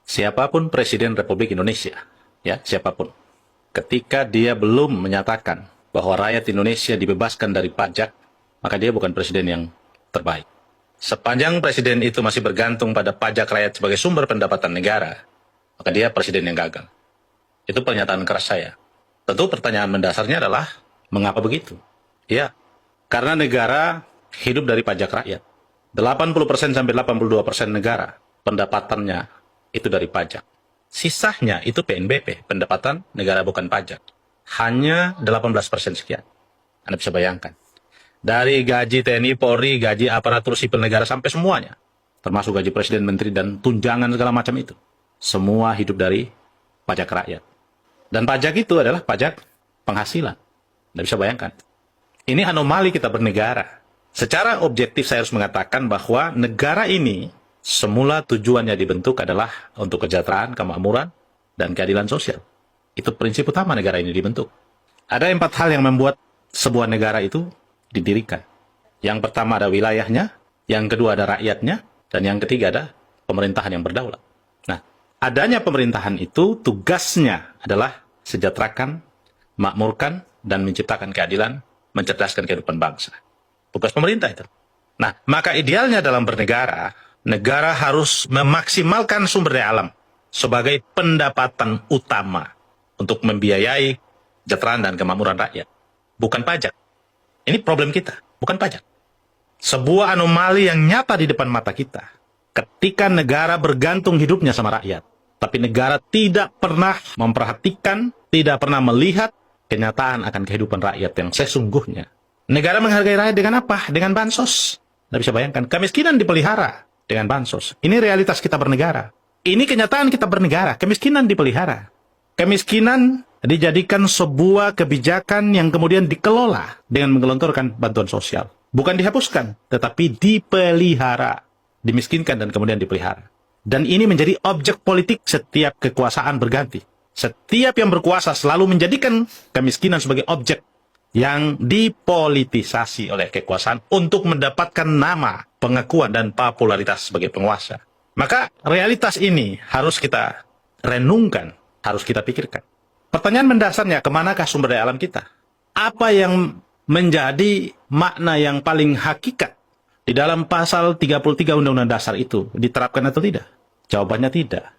Siapapun Presiden Republik Indonesia, ya siapapun, ketika dia belum menyatakan bahwa rakyat Indonesia dibebaskan dari pajak, maka dia bukan presiden yang terbaik. Sepanjang presiden itu masih bergantung pada pajak rakyat sebagai sumber pendapatan negara, maka dia presiden yang gagal. Itu pernyataan keras saya. Tentu pertanyaan mendasarnya adalah, mengapa begitu? Ya, karena negara hidup dari pajak rakyat. 80% sampai 82% negara pendapatannya itu dari pajak. Sisanya itu PNBP, pendapatan negara bukan pajak. Hanya 18% sekian. Anda bisa bayangkan. Dari gaji TNI, Polri, gaji aparatur sipil negara sampai semuanya. Termasuk gaji presiden, menteri, dan tunjangan segala macam itu. Semua hidup dari pajak rakyat. Dan pajak itu adalah pajak penghasilan. Anda bisa bayangkan. Ini anomali kita bernegara. Secara objektif saya harus mengatakan bahwa negara ini semula tujuannya dibentuk adalah untuk kesejahteraan, kemakmuran, dan keadilan sosial. Itu prinsip utama negara ini dibentuk. Ada 4 hal yang membuat sebuah negara itu didirikan. Yang pertama ada wilayahnya, yang kedua ada rakyatnya, dan yang ketiga ada pemerintahan yang berdaulat. Nah, adanya pemerintahan itu tugasnya adalah sejahterakan, makmurkan, dan menciptakan keadilan, mencerdaskan kehidupan bangsa. Tugas pemerintah itu. Nah, maka idealnya dalam bernegara, negara harus memaksimalkan sumber daya alam sebagai pendapatan utama untuk membiayai kesejahteraan dan kemakmuran rakyat. Bukan pajak. Ini problem kita, bukan pajak. Sebuah anomali yang nyata di depan mata kita. Ketika negara bergantung hidupnya sama rakyat, tapi negara tidak pernah memperhatikan, tidak pernah melihat kenyataan akan kehidupan rakyat yang sesungguhnya. Negara menghargai rakyat dengan apa? Dengan bansos. Anda bisa bayangkan, kemiskinan dipelihara dengan bansos. Ini realitas kita bernegara. Ini kenyataan kita bernegara, kemiskinan dipelihara. Kemiskinan dijadikan sebuah kebijakan yang kemudian dikelola dengan menggelontorkan bantuan sosial. Bukan dihapuskan, tetapi dipelihara. Dimiskinkan dan kemudian dipelihara. Dan ini menjadi objek politik setiap kekuasaan berganti. Setiap yang berkuasa selalu menjadikan kemiskinan sebagai objek yang dipolitisasi oleh kekuasaan untuk mendapatkan nama, pengakuan, dan popularitas sebagai penguasa. Maka realitas ini harus kita renungkan, harus kita pikirkan. Pertanyaan mendasarnya, kemanakah sumber daya alam kita? Apa yang menjadi makna yang paling hakikat di dalam pasal 33 Undang-Undang Dasar itu diterapkan atau tidak? Jawabannya tidak.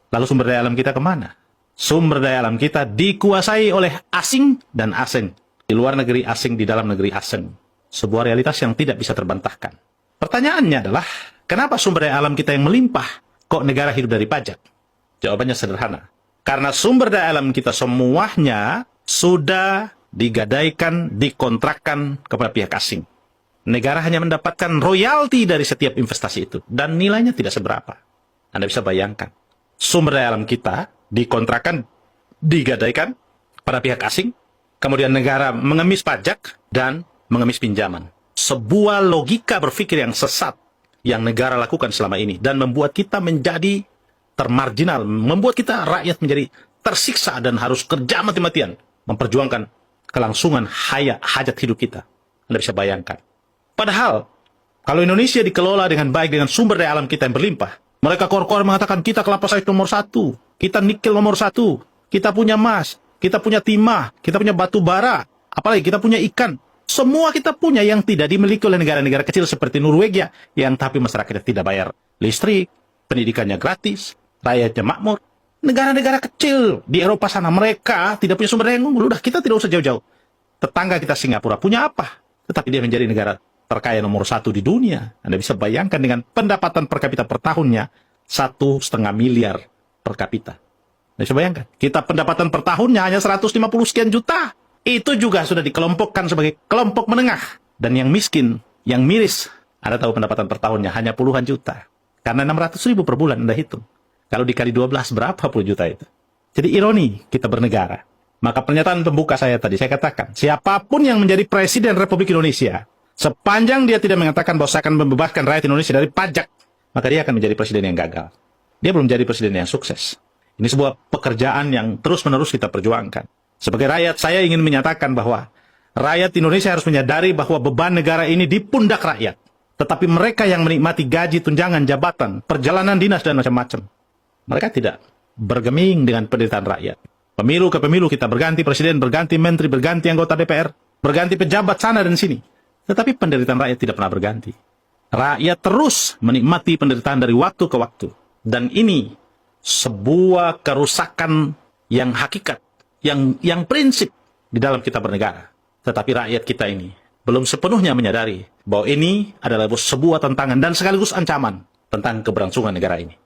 Lalu sumber daya alam kita kemana? Sumber daya alam kita dikuasai oleh asing dan asing. Di luar negeri asing, di dalam negeri asing. Sebuah realitas yang tidak bisa terbantahkan. Pertanyaannya adalah, kenapa sumber daya alam kita yang melimpah, kok negara hidup dari pajak? Jawabannya sederhana. Karena sumber daya alam kita semuanya sudah digadaikan, dikontrakkan kepada pihak asing. Negara hanya mendapatkan royalti dari setiap investasi itu. Dan nilainya tidak seberapa. Anda bisa bayangkan. Sumber daya alam kita dikontrakkan, digadaikan pada pihak asing. Kemudian negara mengemis pajak dan mengemis pinjaman. Sebuah logika berpikir yang sesat yang negara lakukan selama ini. Dan membuat kita menjadi termarginal. Membuat kita rakyat menjadi tersiksa dan harus kerja mati-matian. Memperjuangkan kelangsungan hajat hidup kita. Anda bisa bayangkan. Padahal, kalau Indonesia dikelola dengan baik dengan sumber daya alam kita yang berlimpah. Mereka kor-kor mengatakan kita kelapa sawit nomor 1. Kita nikel nomor 1. Kita punya emas. Kita punya timah, kita punya batu bara, apalagi kita punya ikan. Semua kita punya yang tidak dimiliki oleh negara-negara kecil seperti Norwegia, yang tapi masyarakatnya tidak bayar listrik, pendidikannya gratis, rakyatnya makmur. Negara-negara kecil di Eropa sana, mereka tidak punya sumber daya yang unggul. Udah, kita tidak usah jauh-jauh. Tetangga kita Singapura punya apa? Tetapi dia menjadi negara terkaya nomor 1 di dunia. Anda bisa bayangkan dengan pendapatan per kapita per tahunnya 1,5 miliar per kapita. Anda bisa bayangkan, kita pendapatan per tahunnya hanya 150 sekian juta. Itu juga sudah dikelompokkan sebagai kelompok menengah. Dan yang miskin, yang miris, Anda tahu pendapatan per tahunnya hanya puluhan juta. Karena 600 ribu per bulan Anda hitung. Kalau dikali 12, berapa puluh juta itu? Jadi ironi kita bernegara. Maka pernyataan pembuka saya tadi, saya katakan, siapapun yang menjadi Presiden Republik Indonesia, sepanjang dia tidak mengatakan bahwa saya akan membebaskan rakyat Indonesia dari pajak, maka dia akan menjadi presiden yang gagal. Dia belum menjadi presiden yang sukses. Ini sebuah pekerjaan yang terus-menerus kita perjuangkan. Sebagai rakyat, saya ingin menyatakan bahwa rakyat Indonesia harus menyadari bahwa beban negara ini di pundak rakyat. Tetapi mereka yang menikmati gaji, tunjangan, jabatan, perjalanan dinas, dan macam-macam. Mereka tidak bergeming dengan penderitaan rakyat. Pemilu ke pemilu kita berganti presiden, berganti menteri, berganti anggota DPR, berganti pejabat sana dan sini. Tetapi penderitaan rakyat tidak pernah berganti. Rakyat terus menikmati penderitaan dari waktu ke waktu. Dan ini sebuah kerusakan yang hakikat, yang prinsip di dalam kita bernegara. Tetapi rakyat kita ini belum sepenuhnya menyadari bahwa ini adalah sebuah tantangan dan sekaligus ancaman tentang keberlangsungan negara ini.